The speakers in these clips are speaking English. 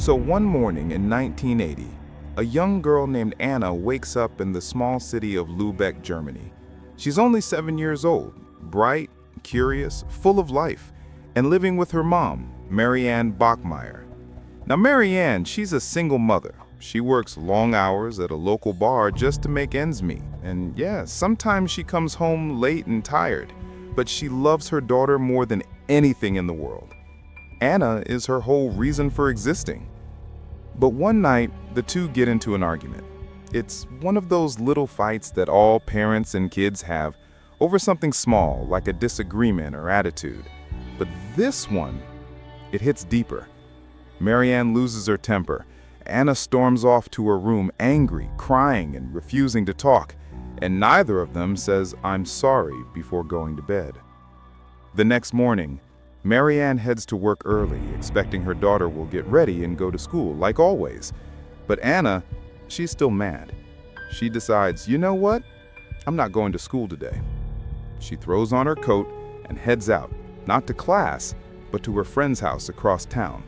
So one morning in 1980, a young girl named Anna wakes up in the small city of Lübeck, Germany. She's only 7 years old, bright, curious, full of life, and living with her mom, Marianne Bachmeier. Now Marianne, she's a single mother. She works long hours at a local bar just to make ends meet. And yeah, sometimes she comes home late and tired, but she loves her daughter more than anything in the world. Anna is her whole reason for existing. But one night, the two get into an argument. It's one of those little fights that all parents and kids have over something small, like a disagreement or attitude. But this one, it hits deeper. Marianne loses her temper. Anna storms off to her room angry, crying, and refusing to talk. And neither of them says, "I'm sorry," before going to bed. The next morning, Marianne heads to work early, expecting her daughter will get ready and go to school, like always. But Anna, she's still mad. She decides, you know what? I'm not going to school today. She throws on her coat and heads out, not to class, but to her friend's house across town.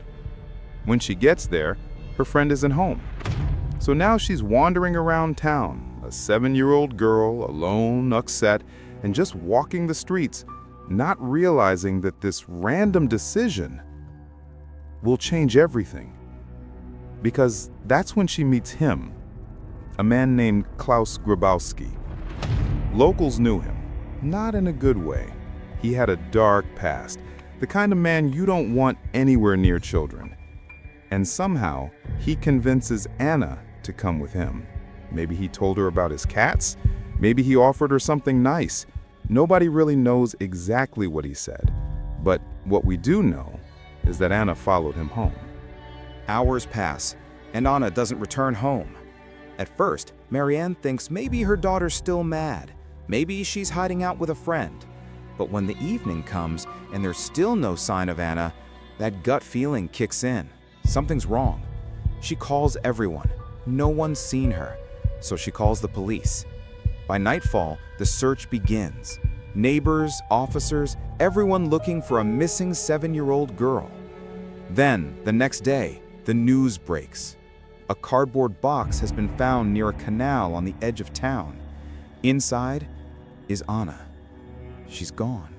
When she gets there, her friend isn't home. So now she's wandering around town, a 7-year-old girl, alone, upset, and just walking the streets, not realizing that this random decision will change everything. Because that's when she meets him, a man named Klaus Grabowski. Locals knew him, not in a good way. He had a dark past, the kind of man you don't want anywhere near children. And somehow, he convinces Anna to come with him. Maybe he told her about his cats. Maybe he offered her something nice. Nobody really knows exactly what he said, but what we do know is that Anna followed him home. Hours pass, and Anna doesn't return home. At first, Marianne thinks maybe her daughter's still mad. Maybe she's hiding out with a friend. But when the evening comes and there's still no sign of Anna, that gut feeling kicks in. Something's wrong. She calls everyone. No one's seen her, so she calls the police. By nightfall, the search begins. Neighbors, officers, everyone looking for a missing 7-year-old girl. Then, the next day, the news breaks. A cardboard box has been found near a canal on the edge of town. Inside is Anna. She's gone.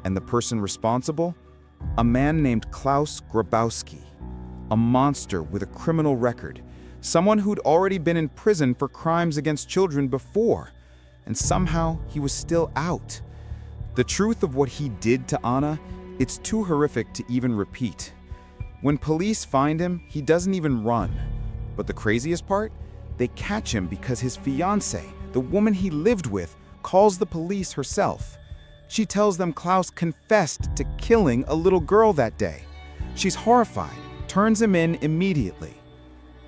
And the person responsible? A man named Klaus Grabowski, a monster with a criminal record. Someone who'd already been in prison for crimes against children before, and somehow he was still out. The truth of what he did to Anna, it's too horrific to even repeat. When police find him, he doesn't even run. But the craziest part? They catch him because his fiancée, the woman he lived with, calls the police herself. She tells them Klaus confessed to killing a little girl that day. She's horrified, turns him in immediately.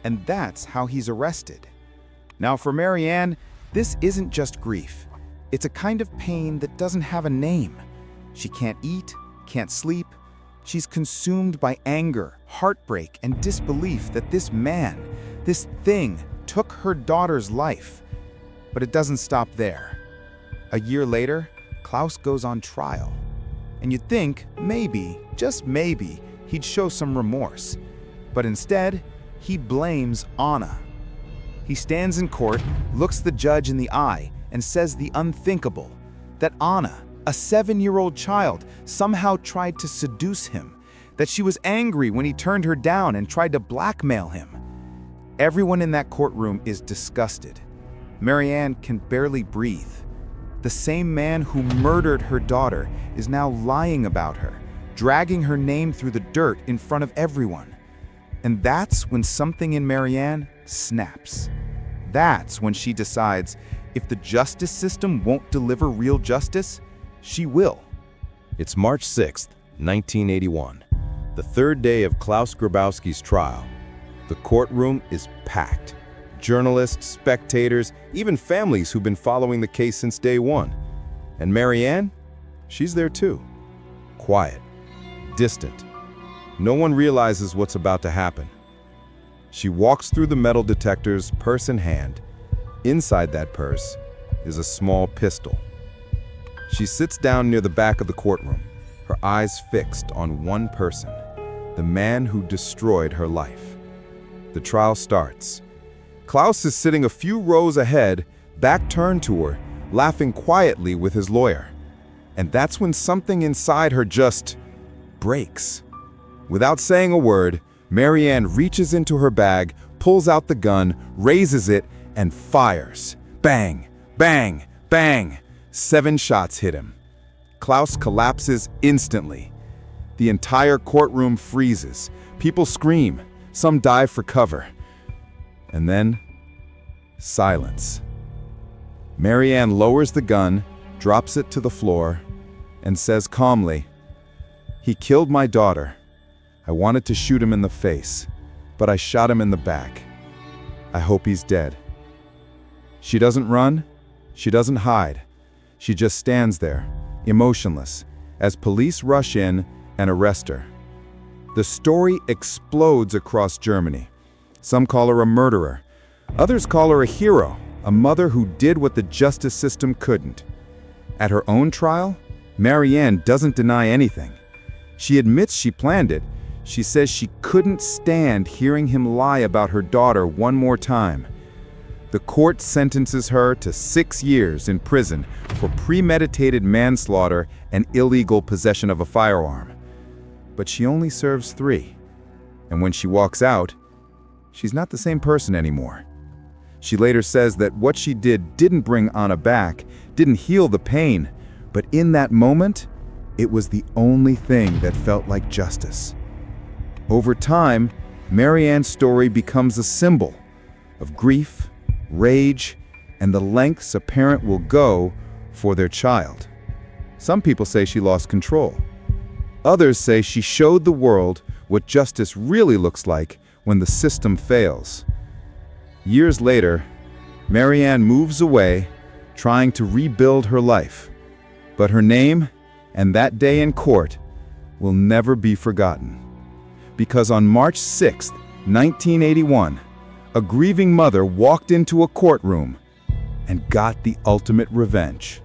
And that's how he's arrested. Now for Marianne, this isn't just grief. It's a kind of pain that doesn't have a name. She can't eat, can't sleep. She's consumed by anger, heartbreak, and disbelief that this man, this thing, took her daughter's life. But it doesn't stop there. A year later, Klaus goes on trial. And you'd think, maybe, just maybe, he'd show some remorse. But instead, he blames Anna. He stands in court, looks the judge in the eye, and says the unthinkable, that Anna, a 7-year-old child, somehow tried to seduce him, that she was angry when he turned her down and tried to blackmail him. Everyone in that courtroom is disgusted. Marianne can barely breathe. The same man who murdered her daughter is now lying about her, dragging her name through the dirt in front of everyone. And that's when something in Marianne snaps. That's when she decides if the justice system won't deliver real justice, she will. It's March 6th, 1981, the third day of Klaus Grabowski's trial. The courtroom is packed. Journalists, spectators, even families who've been following the case since day one. And Marianne, she's there too. Quiet, distant. No one realizes what's about to happen. She walks through the metal detectors, purse in hand. Inside that purse is a small pistol. She sits down near the back of the courtroom, her eyes fixed on one person, the man who destroyed her life. The trial starts. Klaus is sitting a few rows ahead, back turned to her, laughing quietly with his lawyer. And that's when something inside her just breaks. Without saying a word, Marianne reaches into her bag, pulls out the gun, raises it, and fires. Bang, bang, bang. 7 shots hit him. Klaus collapses instantly. The entire courtroom freezes. People scream. Some dive for cover. And then, silence. Marianne lowers the gun, drops it to the floor, and says calmly, "He killed my daughter. I wanted to shoot him in the face, but I shot him in the back. I hope he's dead." She doesn't run. She doesn't hide. She just stands there, emotionless, as police rush in and arrest her. The story explodes across Germany. Some call her a murderer. Others call her a hero, a mother who did what the justice system couldn't. At her own trial, Marianne doesn't deny anything. She admits she planned it. She says she couldn't stand hearing him lie about her daughter one more time. The court sentences her to 6 years in prison for premeditated manslaughter and illegal possession of a firearm. But she only serves 3. And when she walks out, she's not the same person anymore. She later says that what she didn't bring Anna back, didn't heal the pain, but in that moment, it was the only thing that felt like justice. Over time, Marianne's story becomes a symbol of grief, rage, and the lengths a parent will go for their child. Some people say she lost control. Others say she showed the world what justice really looks like when the system fails. Years later, Marianne moves away, trying to rebuild her life. But her name and that day in court will never be forgotten. Because on March 6, 1981, a grieving mother walked into a courtroom and got the ultimate revenge.